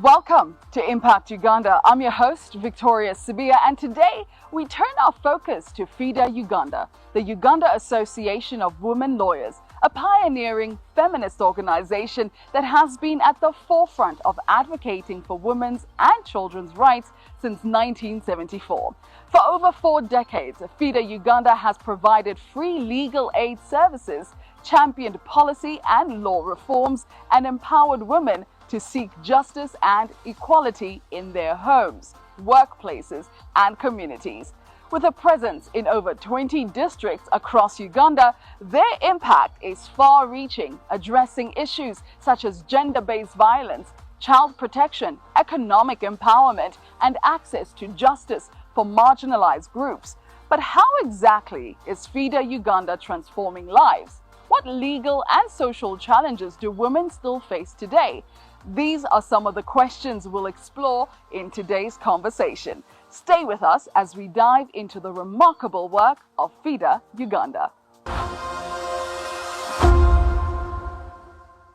Welcome to Impact Uganda. I'm your host, Victoria Sibia, and today we turn our focus to FIDA Uganda, the Uganda Association of Women Lawyers, a pioneering feminist organization that has been at the forefront of advocating for women's and children's rights since 1974. For over 4 decades, FIDA Uganda has provided free legal aid services, championed policy and law reforms, and empowered women to seek justice and equality in their homes, workplaces, and communities. With a presence in over 20 districts across Uganda, their impact is far-reaching, addressing issues such as gender-based violence, child protection, economic empowerment, and access to justice for marginalized groups. But how exactly is FIDA Uganda transforming lives? What legal and social challenges do women still face today? These are some of the questions we'll explore in today's conversation. Stay with us as we dive into the remarkable work of FIDA Uganda.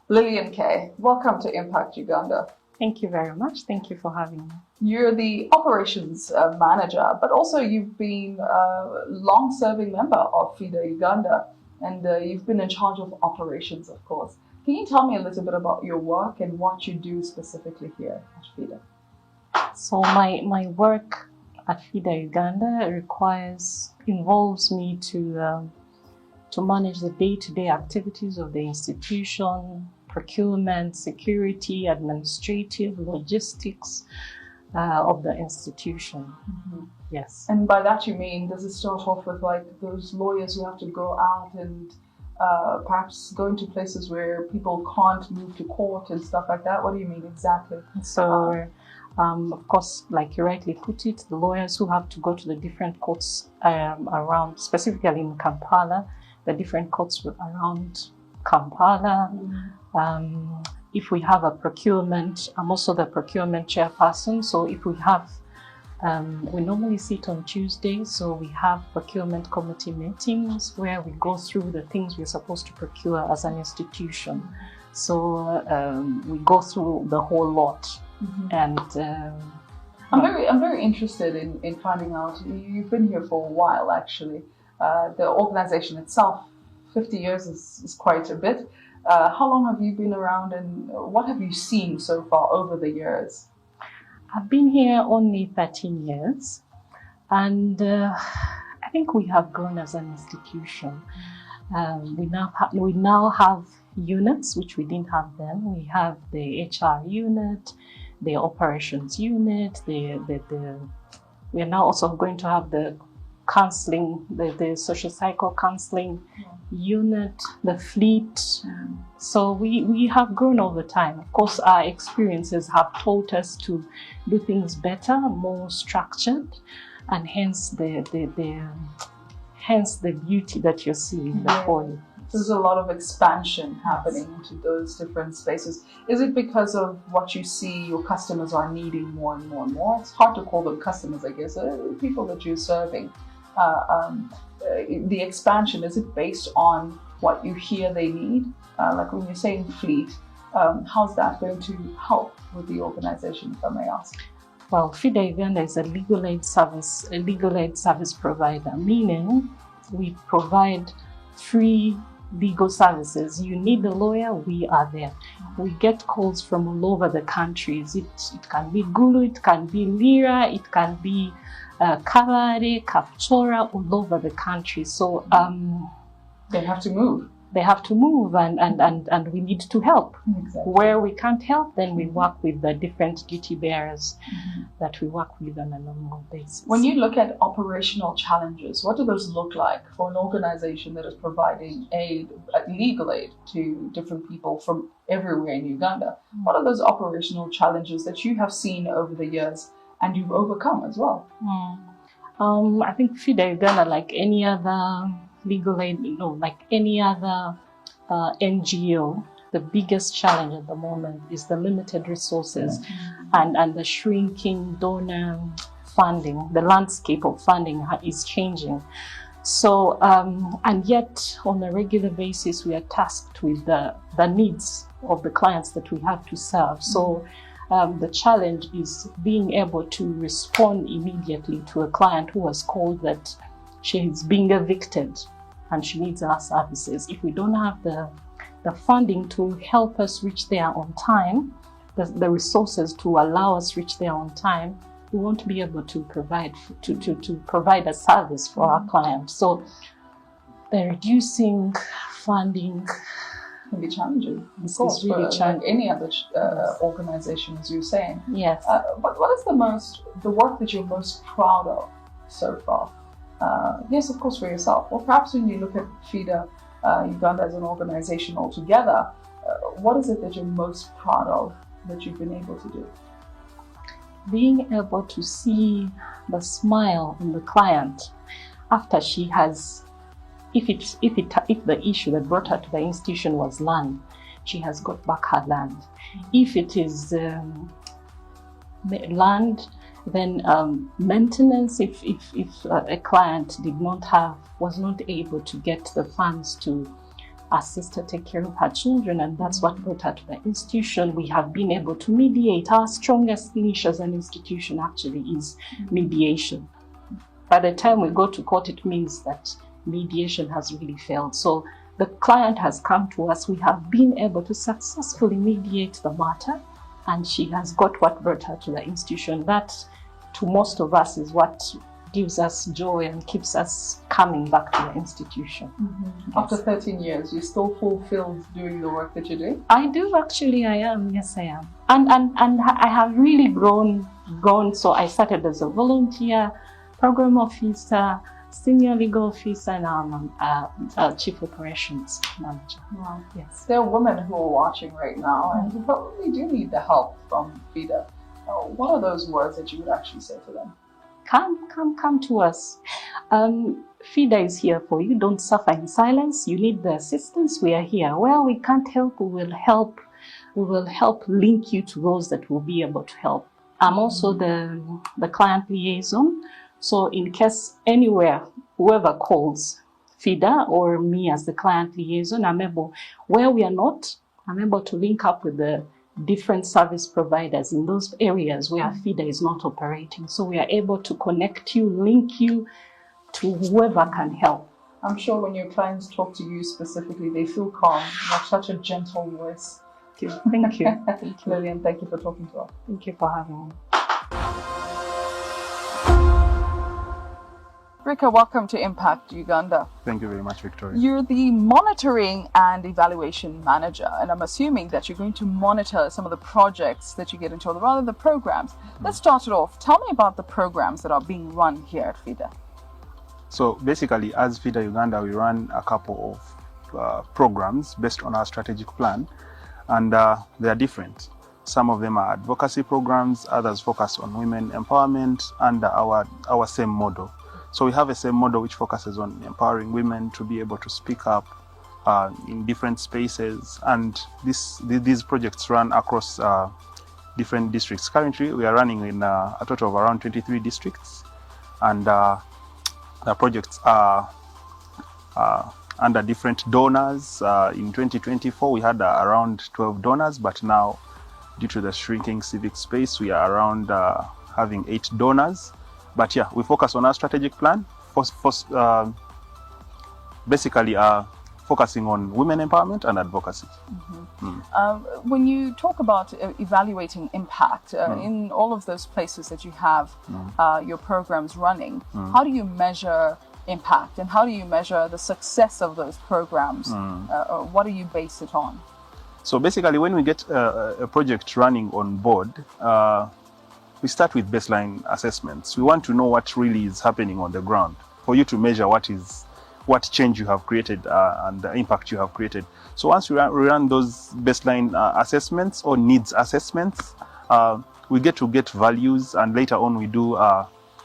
Lillian K., welcome to Impact Uganda. Thank you very much. Thank you for having me. You're the operations manager, but also you've been a long-serving member of FIDA Uganda, and you've been in charge of operations, of course. Can you tell me a little bit about your work and what you do specifically here at FIDA? So my work at FIDA Uganda involves me to manage the day-to-day activities of the institution, procurement, security, administrative, logistics of the institution. Mm-hmm. Yes. And by that you mean, does it start off with like those lawyers who have to go out and perhaps going to places where people can't move to court and stuff like that? What do you mean exactly? So, of course, like you rightly put it, the lawyers who have to go to the different courts around, specifically in Kampala, the different courts around Kampala. Mm-hmm. If we have a procurement, I'm also the procurement chairperson. So if we have we normally sit on Tuesdays, so we have procurement committee meetings where we go through the things we're supposed to procure as an institution. So we go through the whole lot. Mm-hmm. And I'm very interested in finding out. You've been here for a while, actually. The organization itself, 50 years is quite a bit. How long have you been around, and what have you seen so far over the years? I've been here only 13 years, and I think we have grown as an institution. We now have units, which we didn't have then. We have the HR unit, the operations unit, we are now also going to have the counseling, the social cycle counseling unit, the fleet. So we have grown over time. Of course, our experiences have taught us to do things better, more structured, and hence the beauty that you're seeing before you. There's a lot of expansion happening into those different spaces. Is it because of what you see your customers are needing more and more and more? It's hard to call them customers, I guess, people that you're serving. The expansion, is it based on what you hear they need? Like when you're saying fleet, how's that going to help with the organization, if I may ask? Well, FIDA Uganda is a legal aid service provider, meaning we provide free legal services. You need a lawyer, we are there. We get calls from all over the countries. It can be Gulu, it can be Lira, it can be Kabare, Kapchora, all over the country. So they have to move. They have to move, and we need to help. Exactly. Where we can't help, then we work with the different duty bearers that we work with on a normal basis. When you look at operational challenges, what do those look like for an organization that is providing legal aid to different people from everywhere in Uganda? What are those operational challenges that you have seen over the years and you've overcome as well? I think FIDA Uganda, like any other legal aid, like any other NGO, the biggest challenge at the moment is the limited resources and the shrinking donor funding. The landscape of funding is changing. So, and yet on a regular basis, we are tasked with the needs of the clients that we have to serve. So The challenge is being able to respond immediately to a client who has called that she is being evicted and she needs our services. If we don't have the funding to help us reach there on time, the resources to allow us reach there on time, we won't be able to provide a service for our clients. So the reducing funding can be challenging. Of course, really challenging. Like any other organization, as you're saying. Yes. But what is the work that you're most proud of so far? Yes, of course, for yourself. Or perhaps when you look at FIDA Uganda as an organization altogether, what is it that you're most proud of that you've been able to do? Being able to see the smile in the client after she has, if the issue that brought her to the institution was land, she has got back her land. If it is land, then maintenance. If a client was not able to get the funds to assist her take care of her children, and that's what brought her to the institution, we have been able to mediate. Our strongest niche as an institution actually is mediation. By the time we go to court, it means that mediation has really failed. So the client has come to us. We have been able to successfully mediate the matter, and she has got what brought her to the institution. That, to most of us, is what gives us joy and keeps us coming back to the institution. Yes. After 13 years, you're still fulfilled doing the work that you're doing? I do, actually. I am. Yes, I am. And I have really grown. So I started as a volunteer, program officer, senior legal officer, and chief operations manager. Wow. Yes. There are women who are watching right now and who probably do need the help from FIDA. What are those words that you would actually say to them? Come to us. FIDA is here for you. Don't suffer in silence. You need the assistance. We are here. Where we can't help, we will help. We will help link you to those that will be able to help. I'm also the client liaison. So in case anywhere, whoever calls FIDA or me as the client liaison, where we are not, I'm able to link up with the different service providers in those areas where FIDA is not operating. So we are able to connect you, link you to whoever can help. I'm sure when your clients talk to you specifically, they feel calm. You have such a gentle voice. Thank you. Thank you. Lillian, thank you for talking to us. Thank you for having me. Rica, welcome to Impact Uganda. Thank you very much, Victoria. You're the monitoring and evaluation manager, and I'm assuming that you're going to monitor some of the projects that you get into, or rather the programs. Let's start it off. Tell me about the programs that are being run here at FIDA. So basically, as FIDA Uganda, we run a couple of programs based on our strategic plan, and they are different. Some of them are advocacy programs, others focus on women empowerment under our same model. So we have a same model which focuses on empowering women to be able to speak up in different spaces, and these projects run across different districts. Currently, we are running in a total of around 23 districts, and the projects are under different donors. In 2024, we had around 12 donors, but now, due to the shrinking civic space, we are around having 8 donors. But yeah, we focus on our strategic plan, basically focusing on women empowerment and advocacy. When you talk about evaluating impact, in all of those places that you have your programs running, how do you measure impact, and how do you measure the success of those programs? What do you base it on? So basically, when we get a project running on board, we start with baseline assessments. We want to know what really is happening on the ground for you to measure what change you have created and the impact you have created. So once we run those baseline assessments or needs assessments, we get values, and later on we do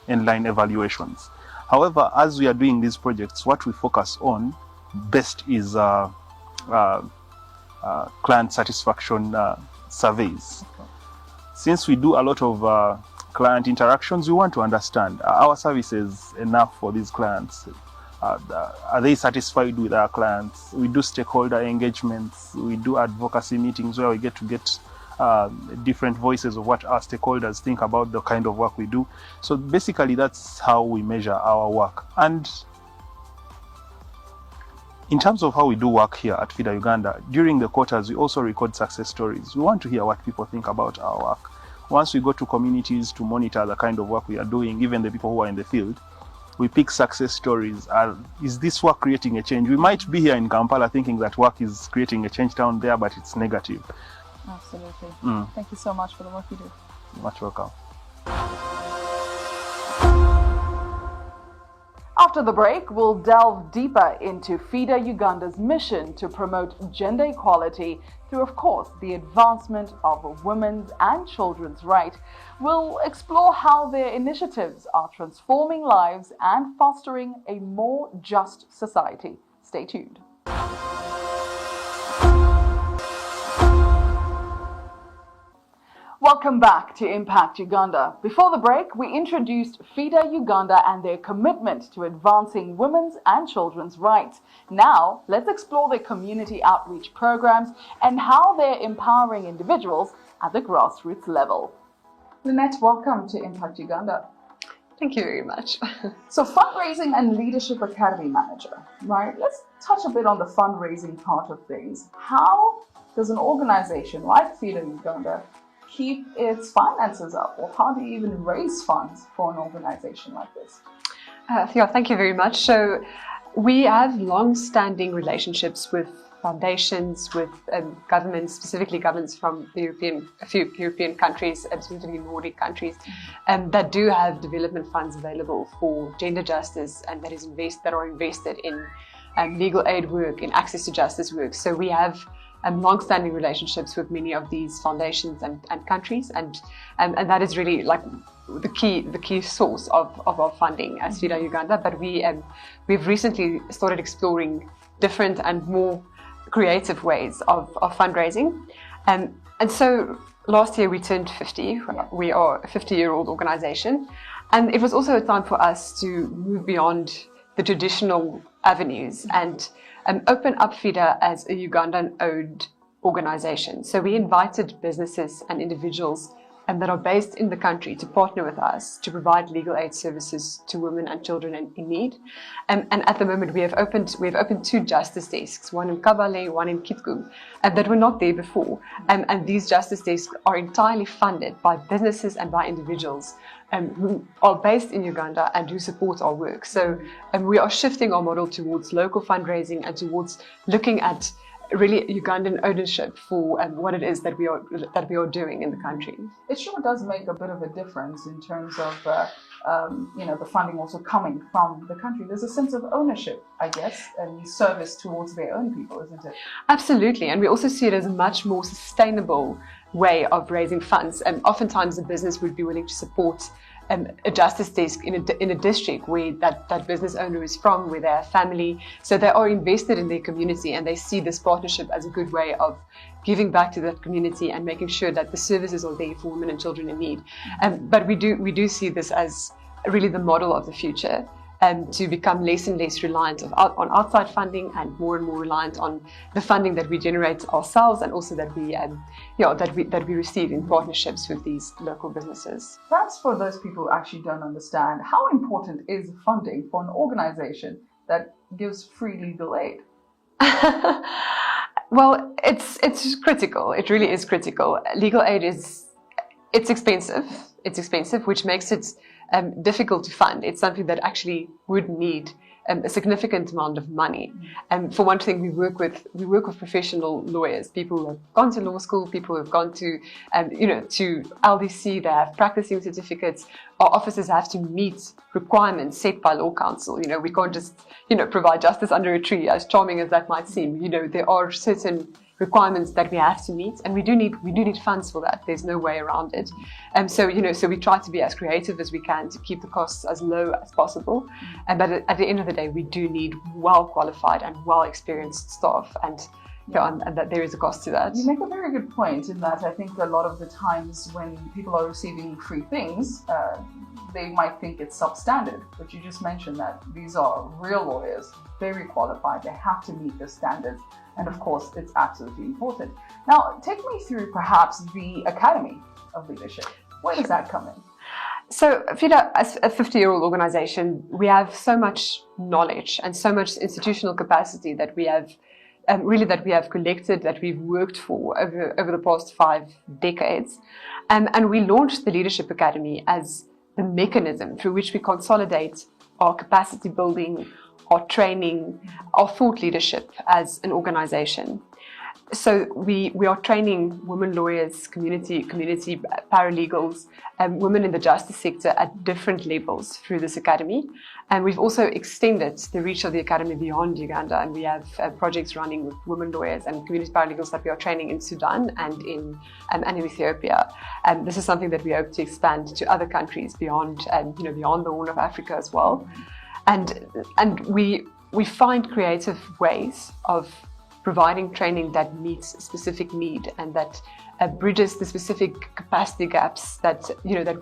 end-line evaluations. However, as we are doing these projects, what we focus on best is client satisfaction surveys. Okay. Since we do a lot of client interactions, we want to understand, are our services enough for these clients? Are they satisfied with our clients? We do stakeholder engagements, we do advocacy meetings where we get different voices of what our stakeholders think about the kind of work we do. So basically, that's how we measure our work. And in terms of how we do work here at FIDA Uganda, during the quarters, we also record success stories. We want to hear what people think about our work. Once we go to communities to monitor the kind of work we are doing, even the people who are in the field, we pick success stories. Is this work creating a change? We might be here in Kampala thinking that work is creating a change down there, but it's negative. Absolutely. Thank you so much for the work you do. You're much welcome. After the break, we'll delve deeper into FIDA Uganda's mission to promote gender equality through, of course, the advancement of women's and children's rights. We'll explore how their initiatives are transforming lives and fostering a more just society. Stay tuned. Welcome back to Impact Uganda. Before the break, we introduced FIDA Uganda and their commitment to advancing women's and children's rights. Now, let's explore their community outreach programs and how they're empowering individuals at the grassroots level. Linette, welcome to Impact Uganda. Thank you very much. So, Fundraising and Leadership Academy Manager, right? Let's touch a bit on the fundraising part of things. How does an organization like FIDA Uganda keep its finances up, or how do you even raise funds for an organization like this? Thank you very much. So we have long-standing relationships with foundations, with governments, specifically governments from a few European countries, specifically Nordic countries, that do have development funds available for gender justice and that are invested in legal aid work, in access to justice work. So we have long-standing relationships with many of these foundations and countries, and that is really like the key source of our funding as FIDA Uganda. But we've recently started exploring different and more creative ways of fundraising, and so last year we turned 50. We are a 50-year-old organization, and it was also a time for us to move beyond the traditional avenues and open up FIDA as a Ugandan-owned organization. So we invited businesses and individuals that are based in the country to partner with us to provide legal aid services to women and children in need. And at the moment, we have opened 2 justice desks, one in Kabale, one in Kitgum, that were not there before. And these justice desks are entirely funded by businesses and by individuals who are based in Uganda and who support our work. So we are shifting our model towards local fundraising and towards looking at really Ugandan ownership for what it is that we are doing in the country. It sure does make a bit of a difference in terms of the funding also coming from the country. There's a sense of ownership, I guess, and service towards their own people, isn't it? Absolutely, and we also see it as a much more sustainable way of raising funds. And oftentimes, a business would be willing to support a justice desk in a district where that business owner is from, where they have family. So they are invested in their community, and they see this partnership as a good way of giving back to that community and making sure that the services are there for women and children in need. But we do see this as really the model of the future, to become less and less reliant on outside funding and more reliant on the funding that we generate ourselves, and also that we receive in partnerships with these local businesses. Perhaps for those people who actually don't understand, how important is funding for an organization that gives free legal aid? Well, it's critical. It really is critical. Legal aid it's expensive. It's expensive, which makes it difficult to fund. It's something that actually would need a significant amount of money. And for one thing, we work with professional lawyers, people who have gone to law school, people who have gone to LDC. They have practicing certificates. Our officers have to meet requirements set by Law Council. We can't just provide justice under a tree, as charming as that might seem. There are certain requirements that we have to meet, and we do need funds for that. There's no way around it. So we try to be as creative as we can to keep the costs as low as possible. But at the end of the day, we do need well qualified and well experienced staff. And and that there is a cost to that. You make a very good point in that I think a lot of the times when people are receiving free things, they might think it's substandard, but you just mentioned that these are real lawyers, very qualified, they have to meet the standards, and of course it's absolutely important. Now, take me through perhaps the Academy of Leadership. Where does that come in? So FIDA, as a 50-year-old organization, we have so much knowledge and so much institutional capacity that we have collected, that we've worked for over the past 5 decades. And we launched the Leadership Academy as the mechanism through which we consolidate our capacity building, our training, our thought leadership as an organization. So we are training women lawyers, community paralegals, women in the justice sector at different levels through this academy. And we've also extended the reach of the academy beyond Uganda, and we have projects running with women lawyers and community paralegals that we are training in Sudan and in Ethiopia. And this is something that we hope to expand to other countries beyond the Horn of Africa as well. And we find creative ways of providing training that meets a specific need and that bridges the specific capacity gaps that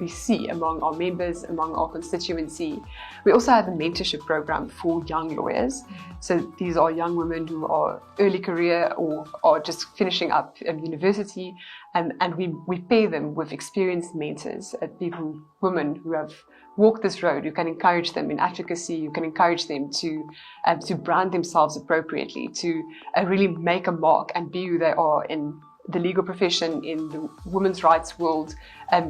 we see among our members, among our constituency. We also have a mentorship program for young lawyers. So these are young women who are early career or are just finishing up university, and we pair them with experienced mentors, women who have walk this road. You can encourage them in advocacy. You can encourage them to brand themselves appropriately, to really make a mark and be who they are in the legal profession, in the women's rights world,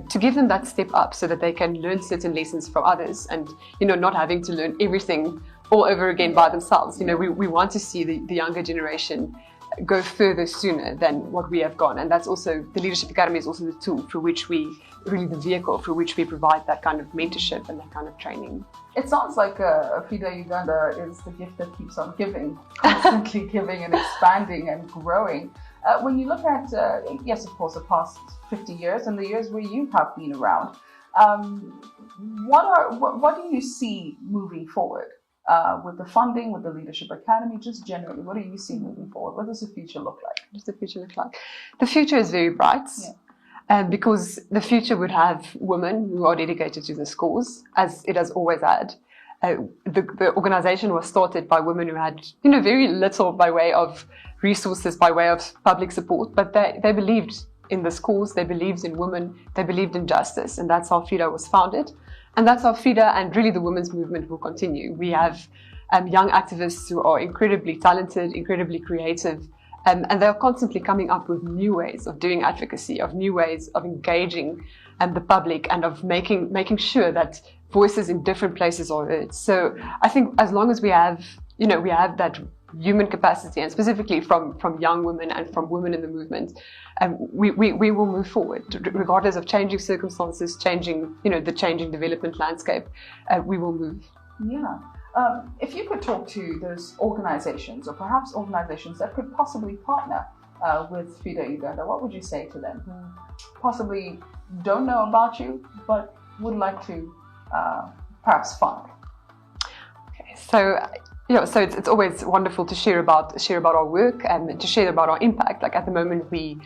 to give them that step up so that they can learn certain lessons from others and, not having to learn everything all over again by themselves. We want to see the younger generation go further sooner than what we have gone. And that's also, the Leadership Academy is also the tool through which the vehicle through which we provide that kind of mentorship and that kind of training. It sounds like FIDA Uganda is the gift that keeps on giving, constantly giving and expanding and growing. When you look at, yes, of course, the past 50 years and the years where you have been around, what do you see moving forward? With the funding, with the Leadership Academy, just generally, what do you see moving forward? What does the future look like? What does the future look like? The future is very bright, because the future would have women who are dedicated to this cause, as it has always had. The organization was started by women who had, very little by way of resources, by way of public support, but they believed in this cause, they believed in women, they believed in justice, and that's how FIDA was founded. And that's how FIDA and really the women's movement will continue. We have young activists who are incredibly talented, incredibly creative, and they're constantly coming up with new ways of doing advocacy, of new ways of engaging the public, and of making sure that voices in different places are heard. So I think as long as we have that human capacity, and specifically from young women and from women in the movement, we will move forward, regardless of changing circumstances, the changing development landscape. We will move. Yeah. If you could talk to those organizations, or perhaps organizations that could possibly partner with FIDA Uganda, what would you say to them who possibly don't know about you but would like to perhaps fund? Okay, so it's always wonderful to share about our work and to share about our impact. Like at the moment, we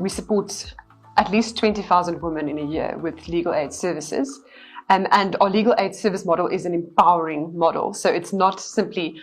support at least 20,000 women in a year with legal aid services. And our legal aid service model is an empowering model. So it's not simply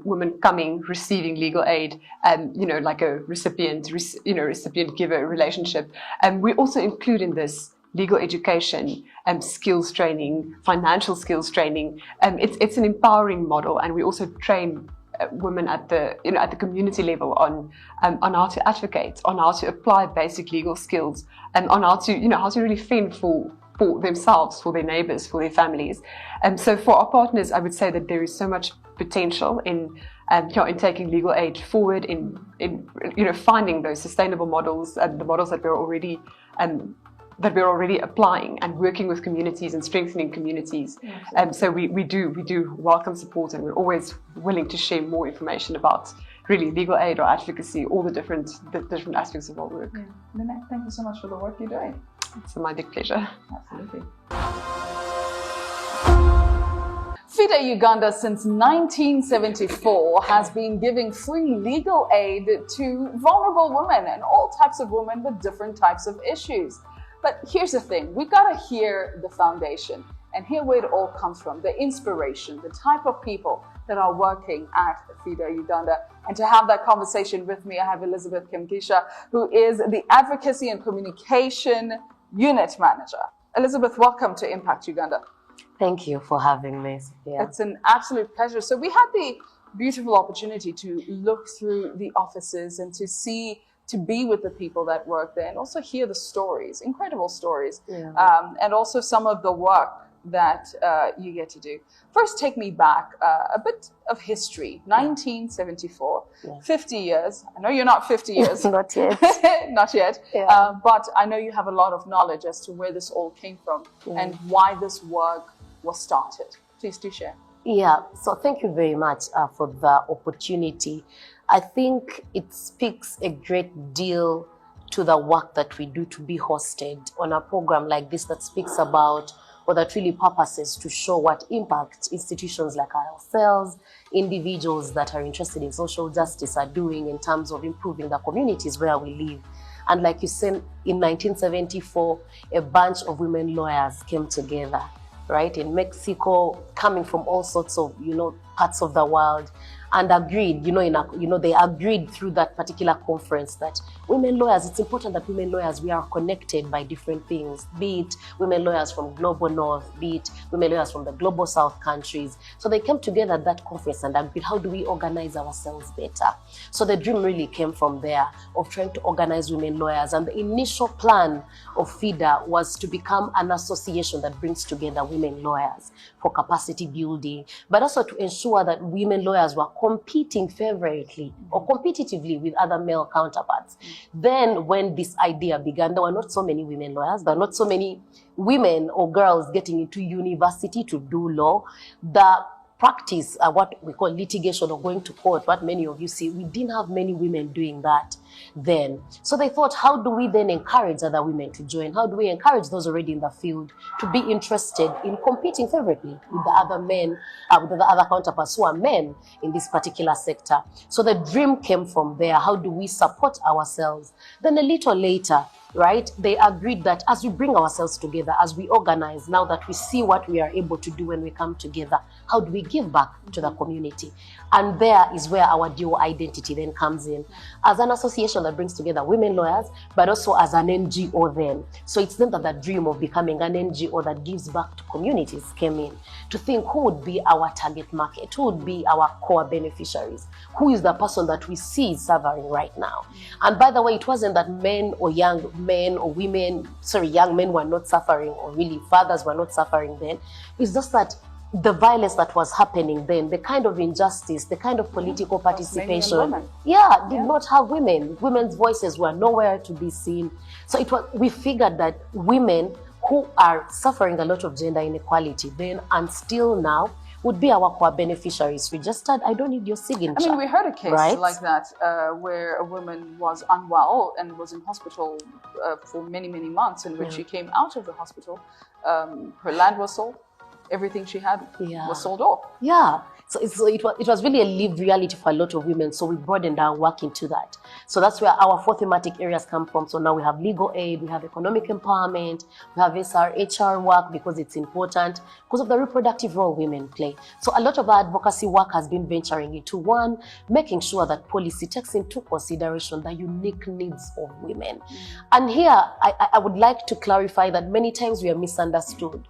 women coming, receiving legal aid, like a recipient-giver relationship. We also include in this legal education, skills training, financial skills training. It's an empowering model, and we also train women at the community level on how to advocate, on how to apply basic legal skills, and on how to really fend for themselves, for their neighbors, for their families. So for our partners, I would say that there is so much potential in taking legal aid forward, in finding those sustainable models and the models that we're already applying and working with communities and strengthening communities. So we do welcome support, and we're always willing to share more information about really legal aid or advocacy, all the different aspects of our work. Yeah. Linette, thank you so much for the work you're doing. It's my big pleasure. Absolutely. FIDA Uganda since 1974 has been giving free legal aid to vulnerable women and all types of women with different types of issues. But here's the thing, we've got to hear the foundation and hear where it all comes from, the inspiration, the type of people that are working at FIDA Uganda. And to have that conversation with me, I have Elizabeth Kemigisha, who is the Advocacy and Communication Unit Manager. Elizabeth, welcome to Impact Uganda. Thank you for having me, Sophia. It's an absolute pleasure. So we had the beautiful opportunity to look through the offices and to be with the people that work there and also hear the stories, incredible stories, and also some of the work that you get to do. First, take me back a bit of history. 1974, 50 years. I know you're not 50 years. Not yet. Not yet. Yeah. But I know you have a lot of knowledge as to where this all came from and why this work was started. Please do share. Yeah, so thank you very much for the opportunity. I think it speaks a great deal to the work that we do to be hosted on a program like this that speaks about, or that really purposes to show what impact institutions like ourselves, individuals that are interested in social justice are doing in terms of improving the communities where we live. And like you said, in 1974, a bunch of women lawyers came together, right, in Mexico, coming from all sorts of, parts of the world, and agreed, they agreed through that particular conference that women lawyers, it's important that women lawyers, we are connected by different things, be it women lawyers from global north, be it women lawyers from the global south countries. So they came together at that conference and agreed, how do we organize ourselves better? So the dream really came from there of trying to organize women lawyers. And the initial plan of FIDA was to become an association that brings together women lawyers for capacity building, but also to ensure that women lawyers were competing favorably or competitively with other male counterparts. Then when this idea began, there were not so many women lawyers, there were not so many women or girls getting into university to do law. The practice, what we call litigation or going to court, what many of you see, we didn't have many women doing that then. So they thought, how do we then encourage other women to join? How do we encourage those already in the field to be interested in competing favorably with the other men, with the other counterparts who are men in this particular sector? So the dream came from there. How do we support ourselves? Then a little later, right, they agreed that as we bring ourselves together, as we organize, now that we see what we are able to do when we come together, how do we give back to the community? And there is where our dual identity then comes in, as an association that brings together women lawyers, but also as an NGO then. So it's then that the dream of becoming an NGO that gives back to communities came in, to think who would be our target market, who would be our core beneficiaries, who is the person that we see is suffering right now. And by the way, it wasn't that men or young men or women, young men were not suffering, or really fathers were not suffering then. It's just that the violence that was happening then, the kind of injustice, the kind of political participation, did not have women. Women's voices were nowhere to be seen. So we figured that women who are suffering a lot of gender inequality then and still now would be our core beneficiaries. We just said, I don't need your signature. I mean, we heard a case like that where a woman was unwell and was in hospital for many, many months, in which she came out of the hospital. Her land was sold. Everything she had was sold off. Yeah. So it was really a lived reality for a lot of women. So we broadened our work into that. So that's where our four thematic areas come from. So now we have legal aid, we have economic empowerment, we have HR work because it's important, because of the reproductive role women play. So a lot of our advocacy work has been venturing into one, making sure that policy takes into consideration the unique needs of women. And here, I would like to clarify that many times we are misunderstood.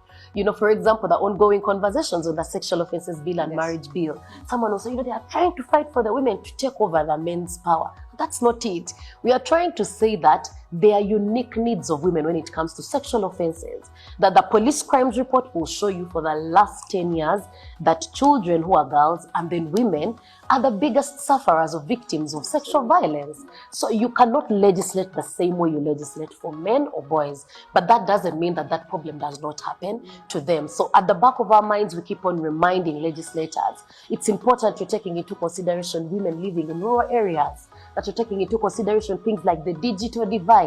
For example, the ongoing conversations on the sexual offences bill and marriage bill. Someone will say, they are trying to fight for the women to take over the men's power. That's not it. We are trying to say that there are unique needs of women when it comes to sexual offences. That the police crimes report will show you for the last 10 years that children who are girls and then women are the biggest sufferers or victims of sexual violence. So you cannot legislate the same way you legislate for men or boys, but that doesn't mean that that problem does not happen to them. So at the back of our minds, we keep on reminding legislators, it's important you're taking into consideration women living in rural areas, that you're taking into consideration things like the digital divide,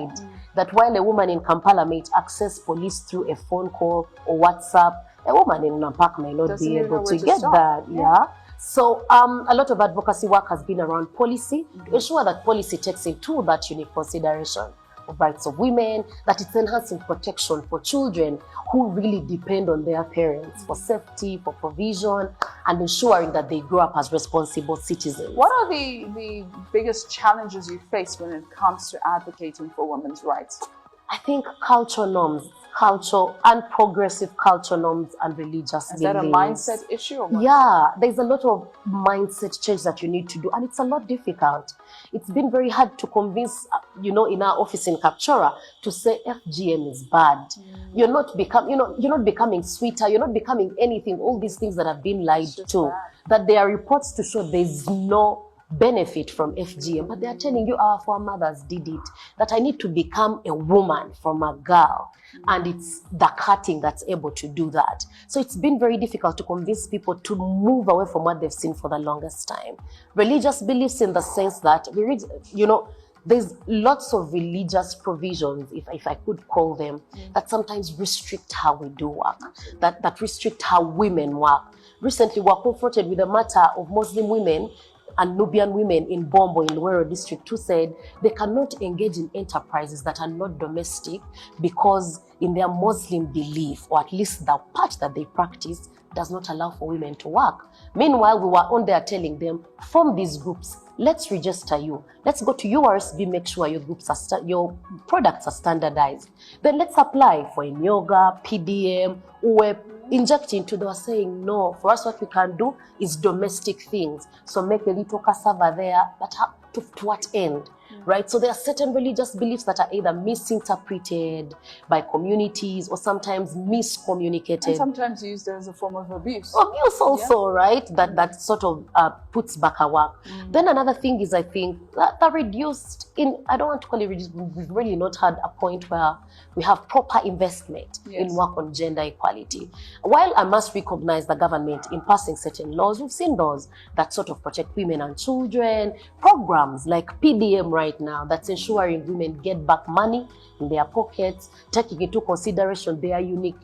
that while a woman in Kampala may access police through a phone call or WhatsApp, A woman in Nabatte may not Doesn't be even know able where to to get start. that. Yeah. So a lot of advocacy work has been around policy, ensure that policy takes into that unique consideration of rights of women, that it's enhancing protection for children who really depend on their parents for safety, for provision, and ensuring that they grow up as responsible citizens. What are the biggest challenges you face when it comes to advocating for women's rights? I think cultural norms, culture and progressive culture norms and religious Is that a beliefs. mindset issue or what? Yeah, there's a lot of mindset change that you need to do, and it's a lot difficult. It's been very hard to convince, in our office in Kapchora to say FGM is bad. You're not becoming sweeter. You're not becoming anything. All these things that have been lied to, that there are reports to show there's no benefit from FGM, but they are telling you our foremothers did it, that I need to become a woman from a girl, and it's the cutting that's able to do that. So it's been very difficult to convince people to move away from what they've seen for the longest time. Religious beliefs, in the sense that there's lots of religious provisions, if I could call them, that sometimes restrict how we do work, that restrict how women work. Recently, we're confronted with the matter of Muslim women and Nubian women in Bombo, in Luwero district, who said they cannot engage in enterprises that are not domestic because in their Muslim belief, or at least the part that they practice, does not allow for women to work. Meanwhile, we were on there telling them, form these groups, let's register you. Let's go to URSB, make sure your products are standardized. Then let's apply for in yoga, PDM, or injecting to. They were saying, no, for us what we can do is domestic things. So make a little cassava there, but to what end? Right? So there are certain religious beliefs that are either misinterpreted by communities or sometimes miscommunicated. And sometimes used as a form of abuse. Abuse also, right? That sort of puts back our work. Then another thing is, I think, that reduced I don't want to call it reduced, we've really not had a point where we have proper investment in work on gender equality. While I must recognize the government in passing certain laws, we've seen those that sort of protect women and children, programs like PDM right now that's ensuring women get back money in their pockets, taking into consideration their unique,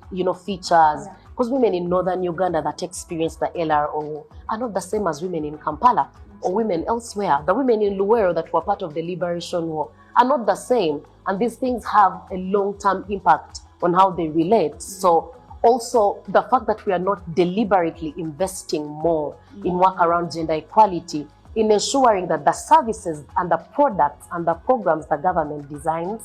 features. Because women in northern Uganda that experience the LRO are not the same as women in Kampala or women elsewhere. The women in Luwero that were part of the Liberation War are not the same. And these things have a long-term impact on how they relate. So also the fact that we are not deliberately investing more in work around gender equality, in ensuring that the services and the products and the programs the government designs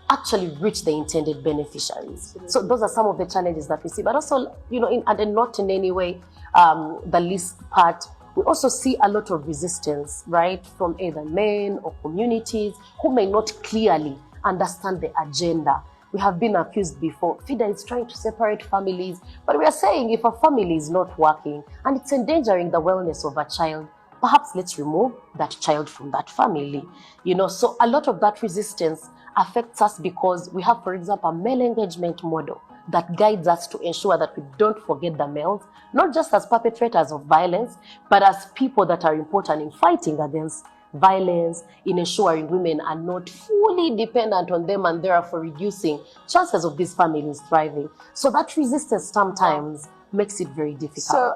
actually reach the intended beneficiaries. So those are some of the challenges that we see. But also, and not in any way the least part, we also see a lot of resistance, right, from either men or communities who may not clearly understand the agenda. We have been accused before, FIDA is trying to separate families, but we are saying if a family is not working and it's endangering the wellness of a child, perhaps let's remove that child from that family. So a lot of that resistance affects us because we have, for example, a male engagement model that guides us to ensure that we don't forget the males, not just as perpetrators of violence, but as people that are important in fighting against violence, in ensuring women are not fully dependent on them and therefore reducing chances of these families thriving. So that resistance sometimes makes it very difficult. So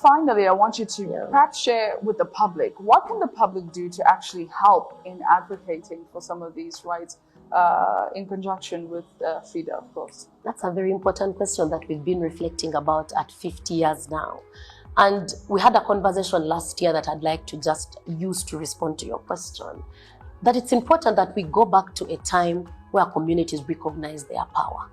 finally, I want you to perhaps share with the public, what can the public do to actually help in advocating for some of these rights in conjunction with FIDA, of course? That's a very important question that we've been reflecting about at 50 years now. And we had a conversation last year that I'd like to just use to respond to your question. That it's important that we go back to a time where communities recognize their power,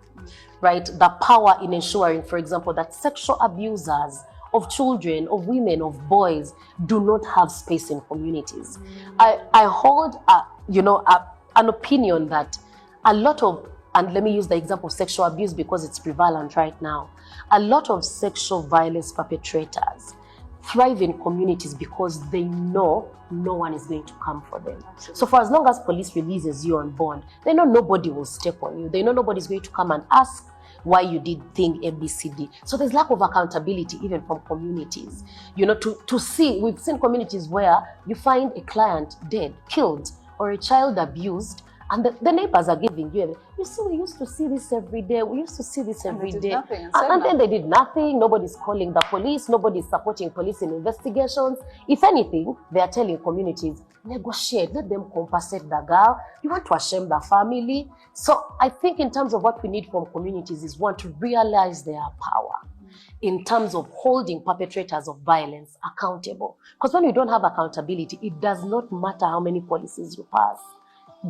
right? The power in ensuring, for example, that sexual abusers of children, of women, of boys do not have space in communities. I hold, an opinion that a lot of, and let me use the example of sexual abuse because it's prevalent right now, a lot of sexual violence perpetrators thrive in communities because they know no one is going to come for them. Absolutely. So for as long as police releases you on bond, they know nobody will step on you. They know nobody's going to come and ask why you did thing ABCD. So there's lack of accountability even from communities. To see, we've seen communities where you find a client dead, killed, or a child abused, And the neighbors are giving you, you see, we used to see this every day. We used to see this every day. And then they did nothing. Nobody's calling the police. Nobody's supporting police in investigations. If anything, they are telling communities, negotiate, let them compensate the girl. You want to ashame the family. So I think in terms of what we need from communities is one, to realize their power in terms of holding perpetrators of violence accountable. Because when you don't have accountability, it does not matter how many policies you pass.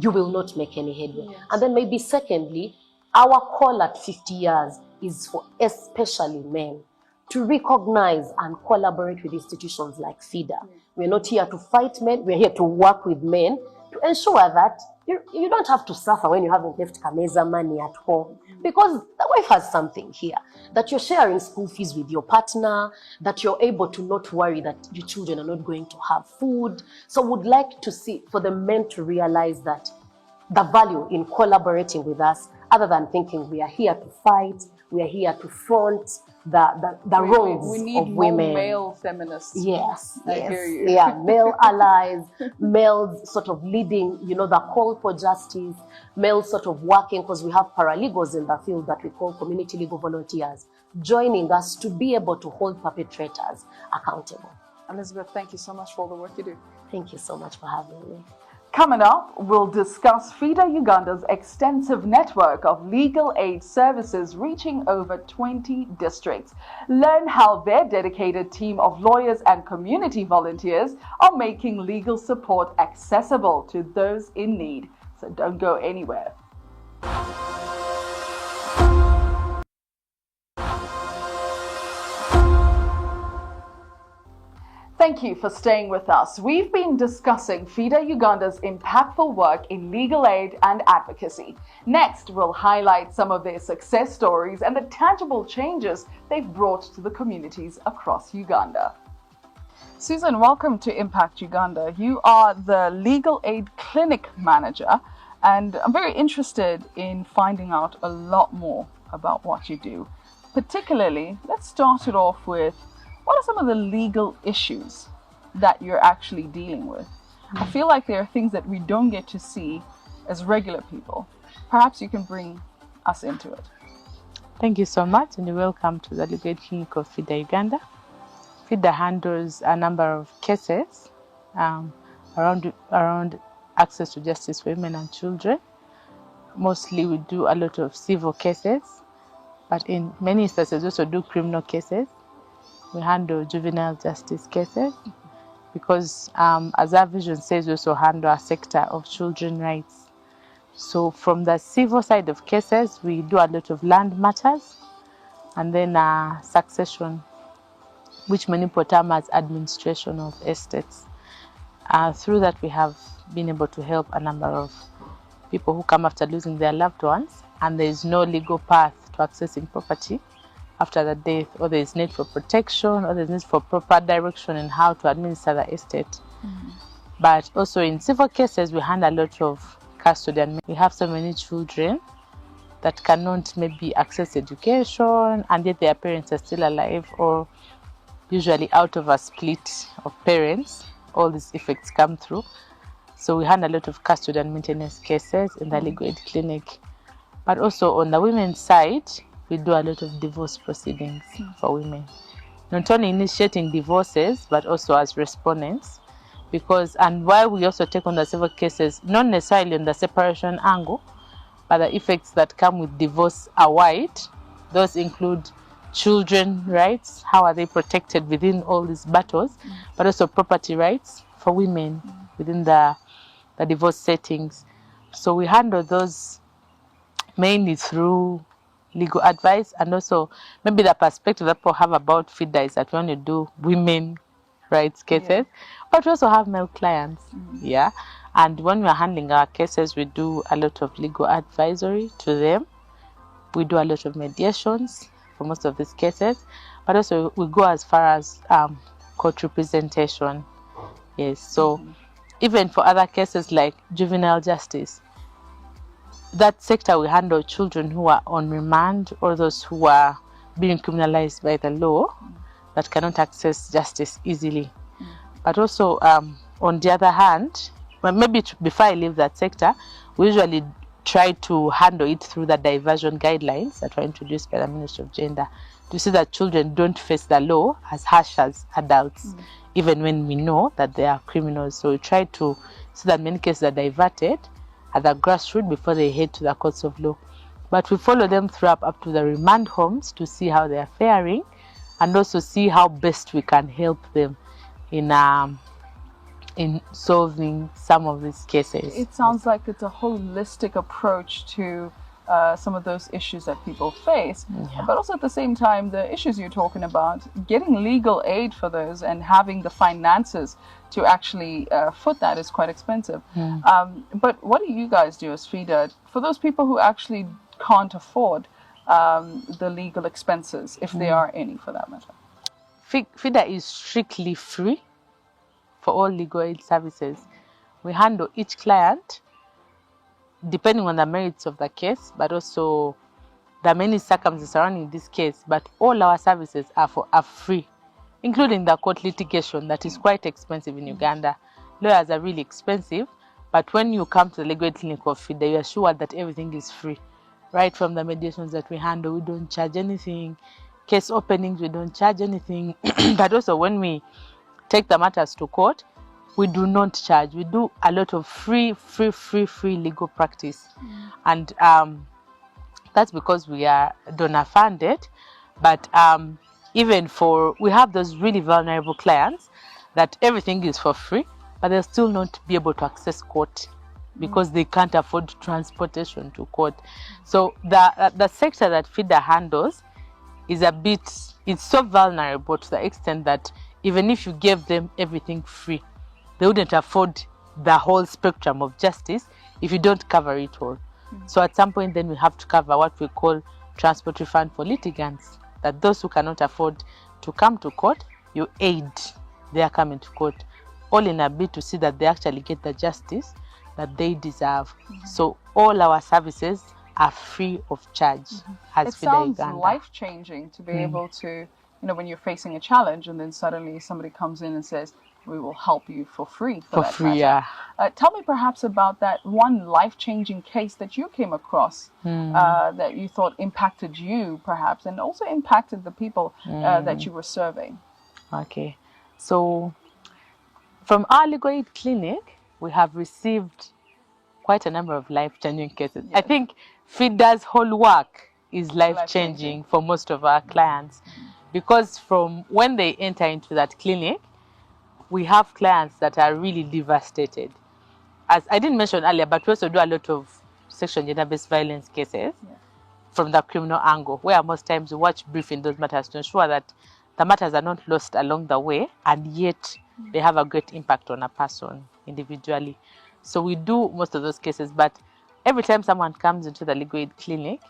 You will not make any headway. Yes. And then maybe secondly, our call at 50 years is for especially men to recognize and collaborate with institutions like FIDA. We're not here to fight men, we're here to work with men to ensure that you don't have to suffer when you haven't left Kameza money at home. Because the wife has something here, that you're sharing school fees with your partner, that you're able to not worry that your children are not going to have food. So would like to see for the men to realize that the value in collaborating with us, other than thinking we are here to fight, we are here to front the wrongs we need of women. More male feminists. Yes, I hear you. Yeah, male allies, males sort of leading, the call for justice, males sort of working, because we have paralegals in the field that we call community legal volunteers, joining us to be able to hold perpetrators accountable. Elizabeth, thank you so much for all the work you do. Thank you so much for having me. Coming up, we'll discuss FIDA Uganda's extensive network of legal aid services reaching over 20 districts. Learn how their dedicated team of lawyers and community volunteers are making legal support accessible to those in need. So don't go anywhere. Thank you for staying with us. We've been discussing FIDA Uganda's impactful work in legal aid and advocacy. Next, we'll highlight some of their success stories and the tangible changes they've brought to the communities across Uganda. Suzan, welcome to Impact Uganda. You are the Legal Aid Clinic Manager, and I'm very interested in finding out a lot more about what you do. Particularly, let's start it off with, what are some of the legal issues that you're actually dealing with? I feel like there are things that we don't get to see as regular people. Perhaps you can bring us into it. Thank you so much, and welcome to the Legal Aid Clinic of FIDA Uganda. FIDA handles a number of cases around access to justice for women and children. Mostly we do a lot of civil cases, but in many instances we also do criminal cases. We handle juvenile justice cases because, as our vision says, we also handle a sector of children's rights. So from the civil side of cases, we do a lot of land matters, and then succession, which many put term as administration of estates. Through that, we have been able to help a number of people who come after losing their loved ones, and there is no legal path to accessing property after the death, or there is need for protection, or there is need for proper direction in how to administer the estate. Mm-hmm. But also in civil cases, we handle a lot of custody, and we have so many children that cannot maybe access education, and yet their parents are still alive, or usually out of a split of parents, all these effects come through. So we handle a lot of custody and maintenance cases in the Legal Aid Clinic. But also on the women's side, we do a lot of divorce proceedings for women. Not only initiating divorces, but also as respondents. And while we also take on the civil cases, not necessarily on the separation angle, but the effects that come with divorce are wide. Those include children's rights, how are they protected within all these battles, but also property rights for women within the divorce settings. So we handle those mainly through legal advice, and also maybe the perspective that people have about FIDA is that we only do women rights cases, but we also have male clients. And when we're handling our cases, we do a lot of legal advisory to them. We do a lot of mediations for most of these cases, but also we go as far as court representation. So even for other cases like juvenile justice, that sector we handle children who are on remand, or those who are being criminalized by the law that cannot access justice easily. But also on the other hand, well, maybe before I leave that sector, we usually try to handle it through the diversion guidelines that were introduced by the Ministry of Gender, to see that children don't face the law as harsh as adults, even when we know that they are criminals. So we try to see that many cases are diverted at the grassroots before they head to the courts of law. But we follow them through up to the remand homes to see how they are faring, and also see how best we can help them in solving some of these cases. It sounds like it's a holistic approach to some of those issues that people face, but also at the same time, the issues you're talking about, getting legal aid for those and having the finances to actually foot that is quite expensive. But what do you guys do as FIDA for those people who actually can't afford the legal expenses, if there are any for that matter? FIDA is strictly free for all legal aid services. We handle each client depending on the merits of the case, but also the many circumstances surrounding this case. But all our services are free, including the court litigation that is quite expensive in Uganda. Lawyers are really expensive, but when you come to the legal aid clinic of FIDA, you are sure that everything is free. Right from the mediations that we handle, we don't charge anything. Case openings, we don't charge anything. But also when we take the matters to court, we do not charge. We do a lot of free legal practice. And that's because we are donor funded. But even we have those really vulnerable clients that everything is for free, but they'll still not be able to access court because they can't afford transportation to court. So the sector that FIDA handles is it's so vulnerable to the extent that even if you gave them everything free, they wouldn't afford the whole spectrum of justice if you don't cover it all. So at some point then we have to cover what we call transport refund for litigants, that those who cannot afford to come to court, you aid their coming to court, all in a bid to see that they actually get the justice that they deserve. So all our services are free of charge as FIDA Uganda. It sounds life-changing to be able to, when you're facing a challenge and then suddenly somebody comes in and says, we will help you for free. For free, yeah. Tell me perhaps about that one life-changing case that you came across that you thought impacted you perhaps, and also impacted the people that you were serving. Okay. So from our legal aid clinic, we have received quite a number of life-changing cases. Yes. I think FIDA's whole work is life-changing for most of our clients, because from when they enter into that clinic, we have clients that are really devastated. As I didn't mention earlier, but we also do a lot of sexual and gender-based violence cases from the criminal angle, where most times we watch briefing those matters to ensure that the matters are not lost along the way, and yet they have a great impact on a person individually. So we do most of those cases, but every time someone comes into the legal aid clinic,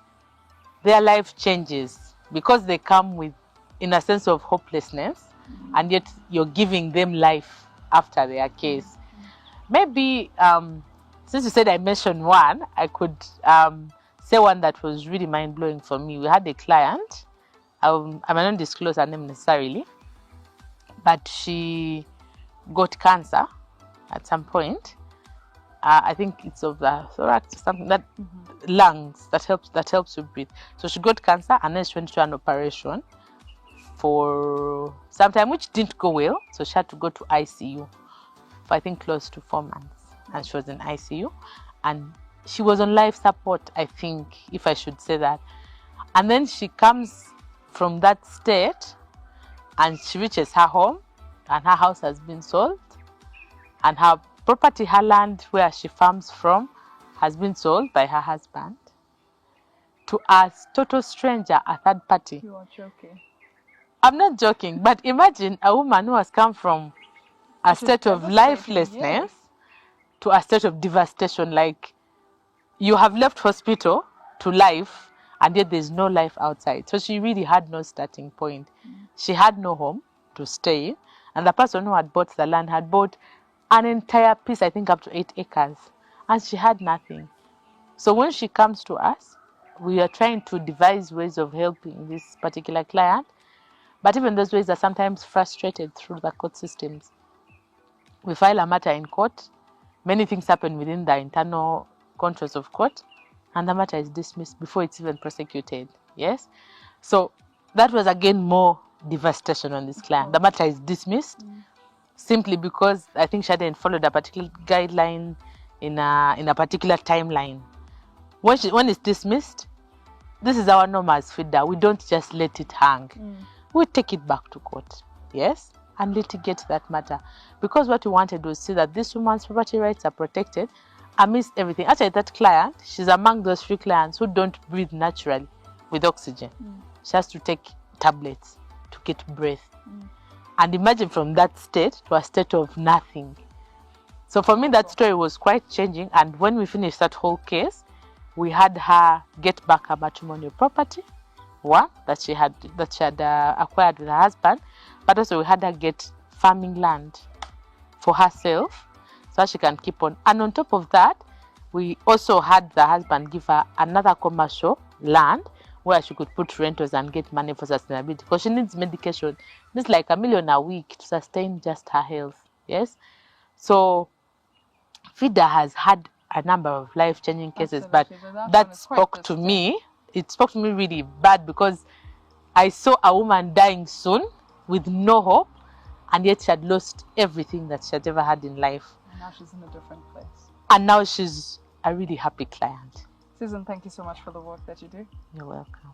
their life changes because they come in a sense of hopelessness, and yet you're giving them life after their case. Maybe, since you said I mentioned one, I could say one that was really mind-blowing for me. We had a client, I might not disclose her name necessarily, but she got cancer at some point. I think it's of the thorax or something, that lungs, that helps you breathe. So she got cancer, and then she went to an operation for some time, which didn't go well. So she had to go to ICU for I think close to 4 months, and she was in ICU, and she was on life support, I think, if I should say that. And then she comes from that state, and she reaches her home, and her house has been sold, and her property, her land where she farms from, has been sold by her husband to a total stranger, a third party. You are joking. I'm not joking, but imagine a woman who has come from a state of lifelessness to a state of devastation. Like, you have left hospital to life, and yet there's no life outside. So she really had no starting point. She had no home to stay in, and the person who had bought the land had bought an entire piece, I think up to 8 acres, and she had nothing. So when she comes to us, we are trying to devise ways of helping this particular client, but even those ways are sometimes frustrated through the court systems. We file a matter in court, many things happen within the internal controls of court, and the matter is dismissed before it's even prosecuted. Yes? So that was again more devastation on this client. The matter is dismissed simply because I think she hadn't followed a particular guideline in a particular timeline. When it's dismissed, this is our norm as FIDA. We don't just let it hang. We take it back to court, yes, and litigate that matter. Because what we wanted was to see that this woman's property rights are protected amidst everything. Actually, that client, she's among those few clients who don't breathe naturally with oxygen. She has to take tablets to get breath. And imagine from that state to a state of nothing. So for me, that story was quite changing. And when we finished that whole case, we had her get back her matrimonial property, one that she had acquired with her husband, but also we had her get farming land for herself so that she can keep on. And on top of that, we also had the husband give her another commercial land where she could put rentals and get money for sustainability, because she needs medication. It's like $1 million a week to sustain just her health. Yes, so FIDA has had a number of life-changing cases, but that spoke to me. It spoke to me really bad because I saw a woman dying soon with no hope, and yet she had lost everything that she had ever had in life. And now she's in a different place. And now she's a really happy client. Suzan, thank you so much for the work that you do. You're welcome.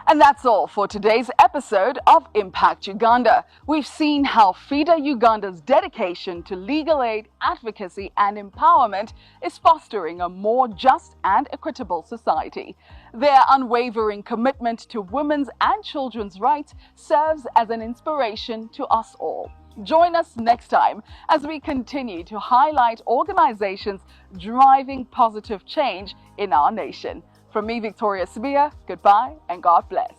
And that's all for today's episode of Impact Uganda. We've seen how FIDA Uganda's dedication to legal aid, advocacy and empowerment is fostering a more just and equitable society. Their unwavering commitment to women's and children's rights serves as an inspiration to us all. Join us next time as we continue to highlight organizations driving positive change in our nation. From me, Victoria Sabia, goodbye and God bless.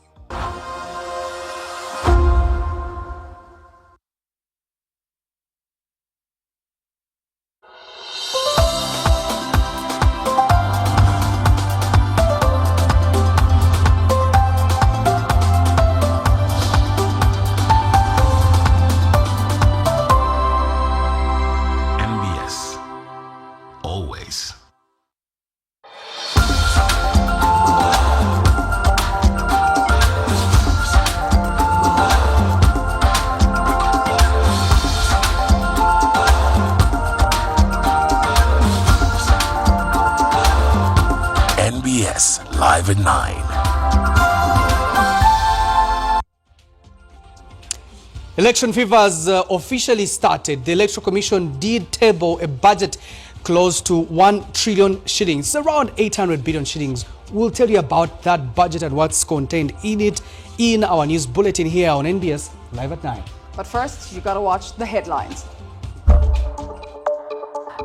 NBS. Always. NBS Live at 9. Election fever has officially started. The Electoral Commission did table a budget close to 1 trillion shillings, around 800 billion shillings. We'll tell you about that budget and what's contained in it in our news bulletin here on NBS Live at 9. But first, you gotta watch the headlines.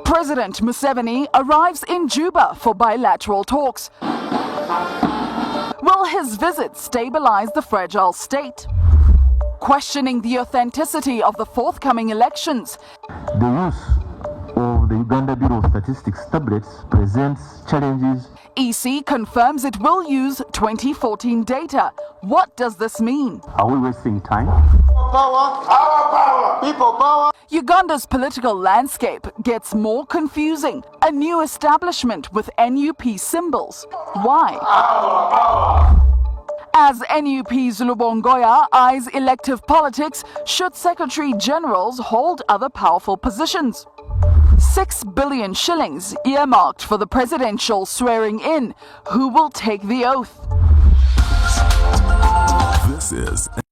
President Museveni arrives in Juba for bilateral talks. Will his visit stabilize the fragile state? Questioning the authenticity of the forthcoming elections. The use of the Uganda Bureau of Statistics tablets presents challenges. EC confirms it will use 2014 data. What does this mean? Are we wasting time? Power, our power, people power. Uganda's political landscape gets more confusing. A new establishment with NUP symbols. Why? Our power. As NUP's Lubongoya eyes elective politics, should Secretary Generals hold other powerful positions? 6 billion shillings earmarked for the presidential swearing in. Who will take the oath? This is